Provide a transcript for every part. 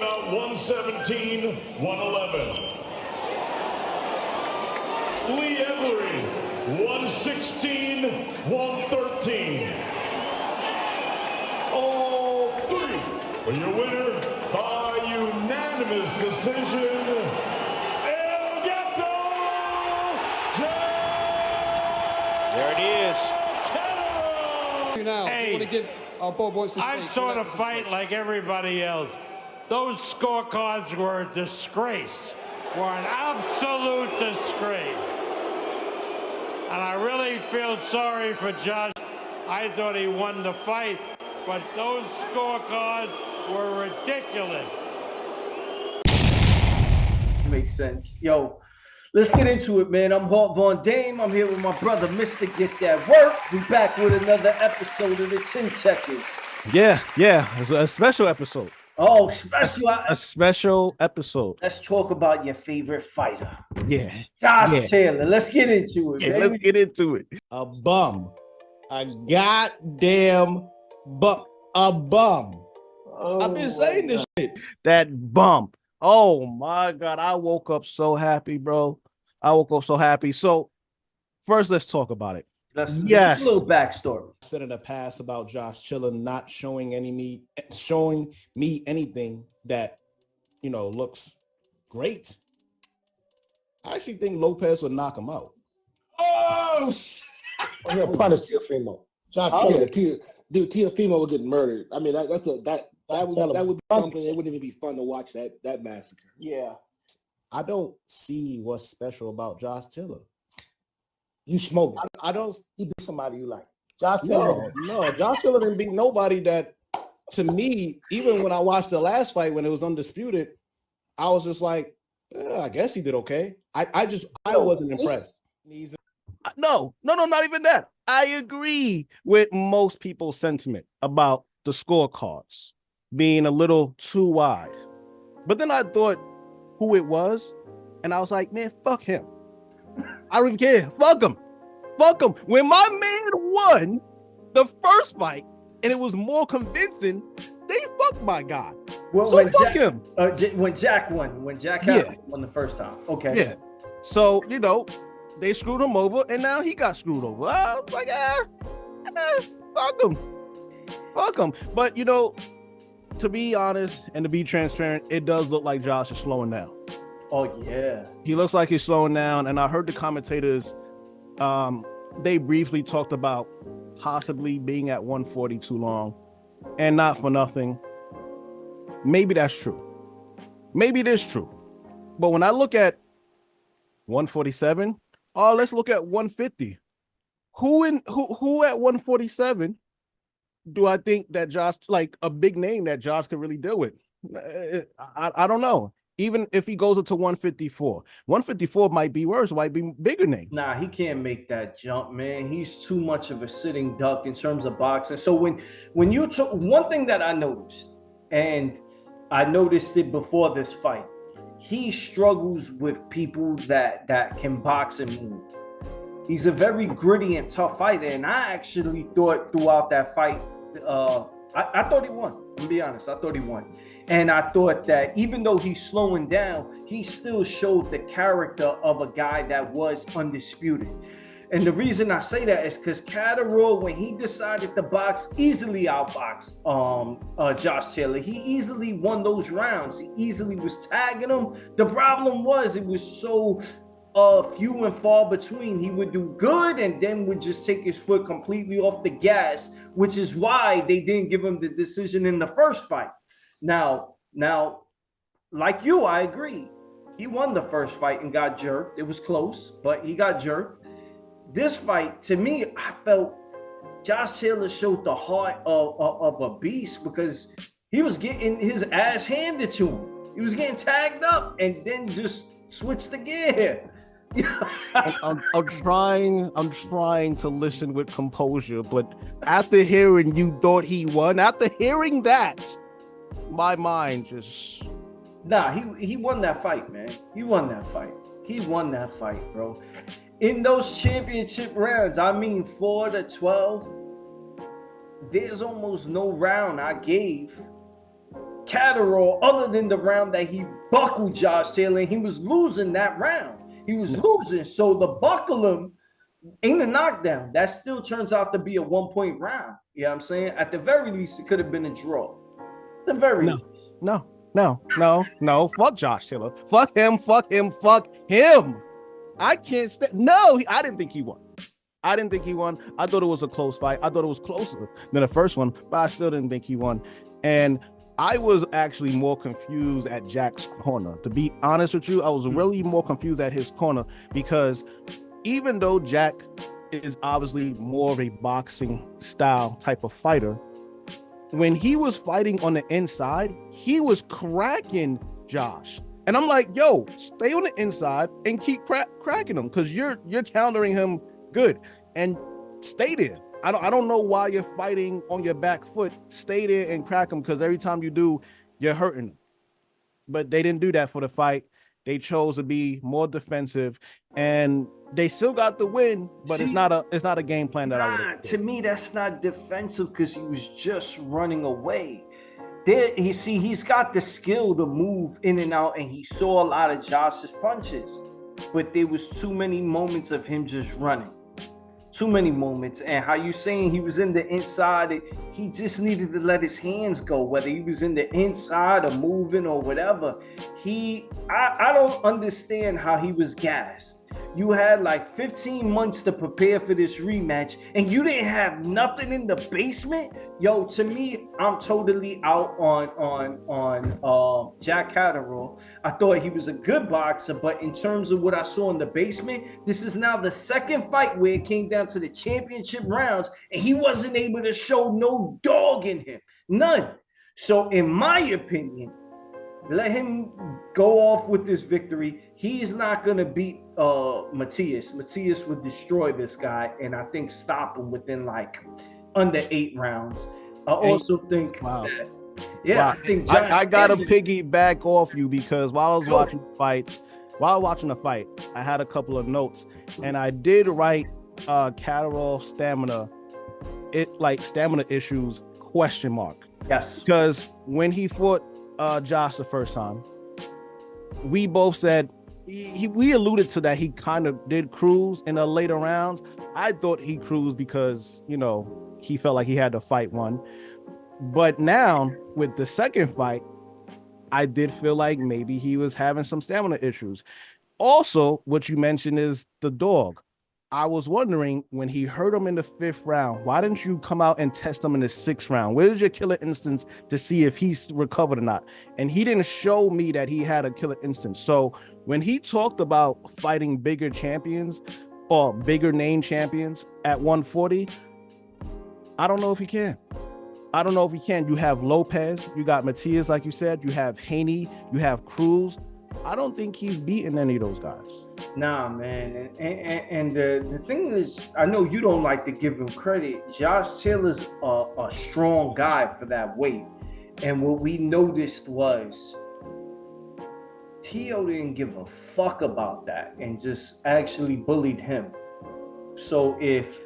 About 117, 111. Lee Every, 116, 113. All three for your winner by unanimous decision. El Gato Zhang. There it is. Catterall. Now, Hey, want to give our Bob wants to I speak. saw the fight like everybody else. Those scorecards were a disgrace, were an absolute disgrace. And I really feel sorry for Josh. I thought he won the fight, but those scorecards were ridiculous. Makes sense. Yo, let's get into it, man. I'm Hart Von Dame. I'm here with my brother, Mr. Get That Work. We back with another episode of the Chin Checkers. Yeah, it's a special episode. Oh, special. A special episode. Let's talk about your favorite fighter. Yeah. Josh Taylor. Let's get into it, Yeah, baby. let's get into it. A bum. A goddamn bum. A bum. Oh, I've been saying this shit. That bump. Oh my God. I woke up so happy, bro. I woke up so happy. So first, let's talk about it. Let's Yes. a little backstory. I said in the past about Josh Chiller not showing me anything that, looks great. I actually think Lopez would knock him out. Oh, yeah, punish Teofimo. Josh Taylor, Teofimo would get murdered. I mean, that would be something. It wouldn't even be fun to watch that massacre. Yeah. I don't see what's special about Josh Tiller. You smoke. I don't. He beat somebody you like. Josh Taylor. No, Josh Tiller didn't beat nobody that, to me, even when I watched the last fight when it was undisputed, I was just like, I guess he did okay. I wasn't impressed. No, not even that. I agree with most people's sentiment about the scorecards being a little too wide. But then I thought who it was, and I was like, man, fuck him. I don't even care. Fuck him. When my man won the first fight and it was more convincing, they fucked my guy. Well, so fuck him. When Jack won. When Jack won the first time. Okay. Yeah. So, they screwed him over and now he got screwed over. I was like, fuck him. But, to be honest and to be transparent, it does look like Josh is slowing down. Oh, yeah. He looks like he's slowing down. And I heard the commentators, they briefly talked about possibly being at 140 too long. And not for nothing. Maybe that's true. Maybe it is true. But when I look at 147, let's look at 150. Who at 147 do I think that Josh, like a big name that Josh could really deal with? I don't know. Even if he goes up to 154 might be worse, might be bigger name. Nah, he can't make that jump, man. He's too much of a sitting duck in terms of boxing. So when you took one thing that I noticed, and I noticed it before this fight, he struggles with people that can box and move. He's a very gritty and tough fighter, and I actually thought throughout that fight, I thought he won. I'm gonna be honest, I thought he won. And I thought that even though he's slowing down, he still showed the character of a guy that was undisputed. And the reason I say that is because Catterall, when he decided to box, easily outboxed Josh Taylor. He easily won those rounds. He easily was tagging him. The problem was it was so few and far between. He would do good and then would just take his foot completely off the gas, which is why they didn't give him the decision in the first fight. Now, like you, I agree. He won the first fight and got jerked. It was close, but he got jerked. This fight, to me, I felt Josh Taylor showed the heart of a beast because he was getting his ass handed to him. He was getting tagged up and then just switched the gear. I'm trying to listen with composure, but after hearing you thought he won, after hearing that, my mind just... Nah, he won that fight, man. He won that fight, bro. In those championship rounds, I mean 4 to 12, there's almost no round I gave Catterall other than the round that he buckled Josh Taylor. And he was losing that round. He was losing. So the buckle him ain't a knockdown. That still turns out to be a 1-point round. You know what I'm saying? At the very least, it could have been a draw. At the very least. No. Fuck Josh Taylor. Fuck him. I can't stand. No, I didn't think he won. I thought it was a close fight. I thought it was closer than the first one, but I still didn't think he won. And I was actually more confused at Jack's corner. To be honest with you, I was really more confused at his corner because even though Jack is obviously more of a boxing style type of fighter, when he was fighting on the inside, he was cracking Josh. And I'm like, yo, stay on the inside and keep cracking him because you're countering him good. And stay there. I don't know why you're fighting on your back foot. Stay there and crack him because every time you do, you're hurting him. But they didn't do that for the fight. They chose to be more defensive, and they still got the win. But it's not a game plan that I would. To me, that's not defensive because he was just running away. There, he's got the skill to move in and out, and he saw a lot of Josh's punches. But there was too many moments of him just running. Too many moments. And how you saying he was in the inside, he just needed to let his hands go, whether he was in the inside or moving or whatever. I don't understand how he was gassed. You had like 15 months to prepare for this rematch and you didn't have nothing in the basement. Yo, to me, I'm totally out on Jack Catterall. I thought he was a good boxer, but in terms of what I saw in the basement, this is now the second fight where it came down to the championship rounds and he wasn't able to show no dog in him. None. So in my opinion, let him go off with this victory. He's not going to beat Matias. Matias would destroy this guy and I think stop him within like under 8 rounds. I also think that, I think I got to piggyback off you because while I was watching the fight, I had a couple of notes and I did write Catterall stamina issues ? Yes. Because when he fought Josh the first time, we both said we alluded to that he kind of did cruise in the later rounds. I thought he cruised because he felt like he had to fight one, but now with the second fight I did feel like maybe he was having some stamina issues. Also, what you mentioned is the dog. I was wondering when he hurt him in the 5th round, why didn't you come out and test him in the 6th round? Where's your killer instance to see if he's recovered or not? And he didn't show me that he had a killer instance. So when he talked about fighting bigger champions or bigger name champions at 140, I don't know if he can. You have Lopez, you got Matias, like you said, you have Haney, you have Cruz. I don't think he's beaten any of those guys. Nah, man. And the thing is, I know you don't like to give him credit. Josh Taylor's a strong guy for that weight. And what we noticed was Tio didn't give a fuck about that and just actually bullied him. So if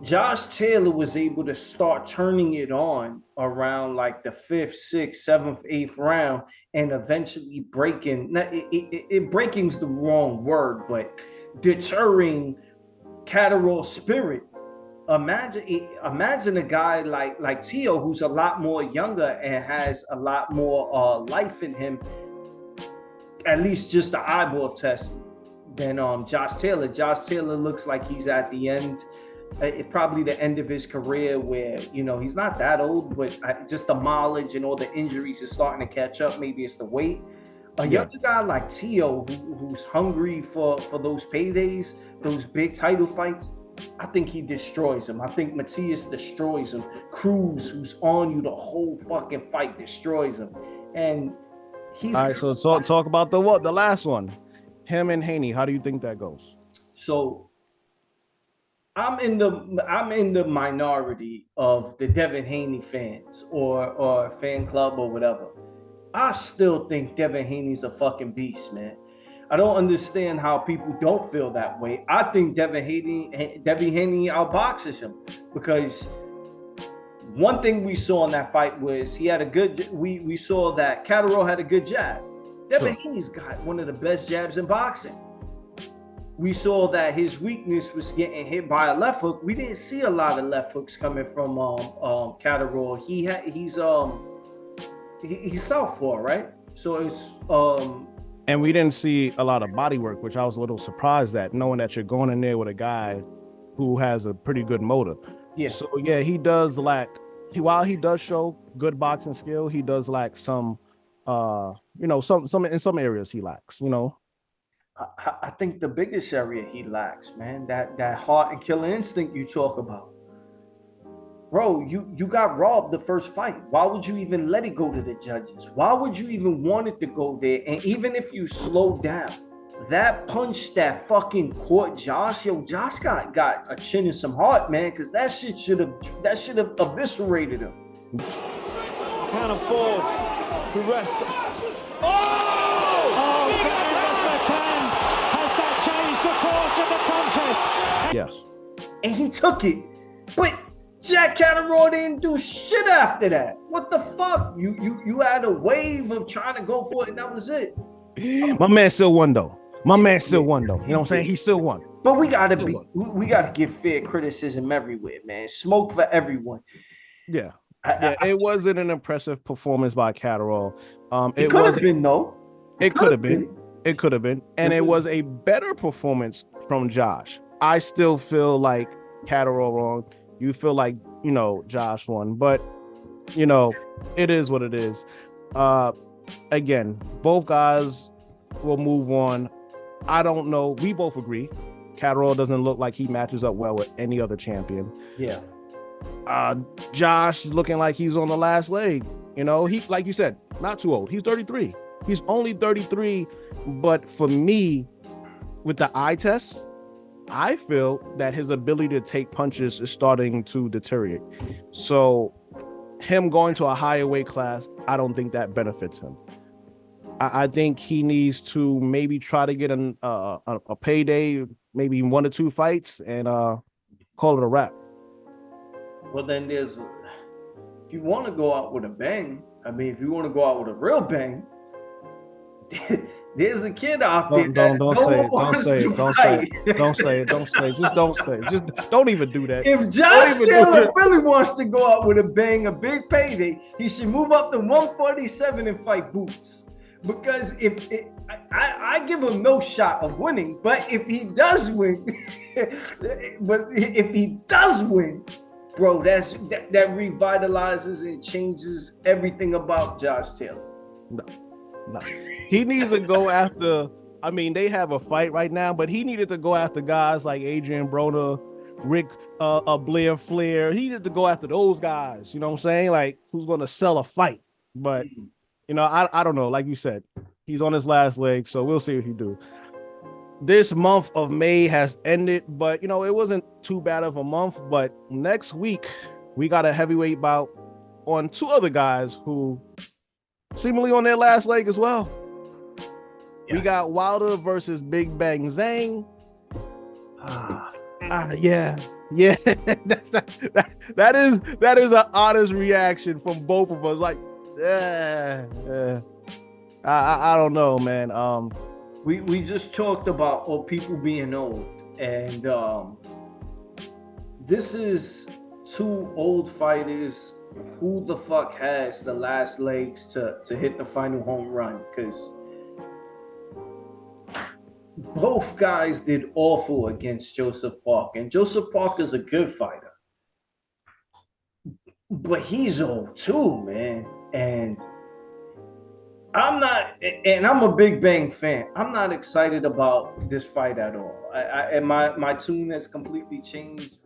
Josh Taylor was able to start turning it on around like the 5th, 6th, 7th, 8th round and eventually breaking's the wrong word, but deterring Catterall's spirit. Imagine a guy like Tio, who's a lot more younger and has a lot more life in him, at least just the eyeball test, than Josh Taylor. Josh Taylor looks like he's at the end. It's probably the end of his career where, he's not that old, but just the mileage and all the injuries is starting to catch up. Maybe it's the weight. A younger guy like Tio, who's hungry for those paydays, those big title fights, I think he destroys him. I think Matias destroys him. Cruz, who's on you the whole fucking fight, destroys him. And he's... All right, so talk about the last one. Him and Haney. How do you think that goes? So... I'm in the minority of the Devin Haney fans or fan club or whatever. I still think Devin Haney's a fucking beast, man. I don't understand how people don't feel that way. I think Devin Haney outboxes him because one thing we saw in that fight was he had a good. We saw that Catterall had a good jab. Devin Haney's got one of the best jabs in boxing. We saw that his weakness was getting hit by a left hook. We didn't see a lot of left hooks coming from Catterall. He's southpaw, right? So it's and we didn't see a lot of body work, which I was a little surprised at, knowing that you're going in there with a guy who has a pretty good motor. Yeah. So yeah, he does lack. While he does show good boxing skill, he does lack some. Some in some areas he lacks. I think the biggest area he lacks, man, that heart and killer instinct you talk about. Bro, you got robbed the first fight. Why would you even let it go to the judges? Why would you even want it to go there? And even if you slow down, that punch that fucking caught Josh, Josh got a chin and some heart, man, because that shit should have eviscerated him. Can't afford to rest. Has that changed the course of the contest? Yes. And he took it. But Jack Catterall didn't do shit after that. What the fuck? You had a wave of trying to go for it, and that was it. My man still won though. You know what I'm saying? He still won. But we gotta give fair criticism everywhere, man. Smoke for everyone. Yeah. It wasn't an impressive performance by Catterall. It could have been, though. It could have been. It could have been. And it was a better performance from Josh. I still feel like Catterall wrong. You feel like, Josh won. But, it is what it is. Again, both guys will move on. I don't know. We both agree. Catterall doesn't look like he matches up well with any other champion. Yeah. Josh looking like he's on the last leg. He, like you said, not too old. He's 33. He's only 33. But for me, with the eye test, I feel that his ability to take punches is starting to deteriorate. So him going to a higher weight class, I don't think that benefits him. I think he needs to maybe try to get a payday, maybe 1 or 2 fights, and call it a wrap. Well, then if you want to go out with a bang, if you want to go out with a real bang, there's a kid out there. Don't say it. Just don't say it. Just don't even do that. If Josh Taylor really wants to go out with a bang, a big payday, he should move up to 147 and fight Boots. Because I give him no shot of winning, but if he does win, bro, that revitalizes and changes everything about Josh Taylor. No. He needs to go after. They have a fight right now, but he needed to go after guys like Adrian Broner, Rick Blair Flair. He needed to go after those guys. You know what I'm saying? Like, who's going to sell a fight? But I don't know. Like you said, he's on his last leg, so we'll see what he do. This month of May has ended, but it wasn't too bad of a month. But next week we got a heavyweight bout on 2 other guys who seemingly on their last leg as well. Yeah. We got Wilder versus Big Bang Zhang. Yeah. that is an honest reaction from both of us. Like, I don't know, man. We just talked about people being old, and this is 2 old fighters. Who the fuck has the last legs to hit the final home run? Because both guys did awful against Joseph Park, and Joseph Park is a good fighter, but he's old too, man. And I'm a Big Bang fan. I'm not excited about this fight at all. And my tune has completely changed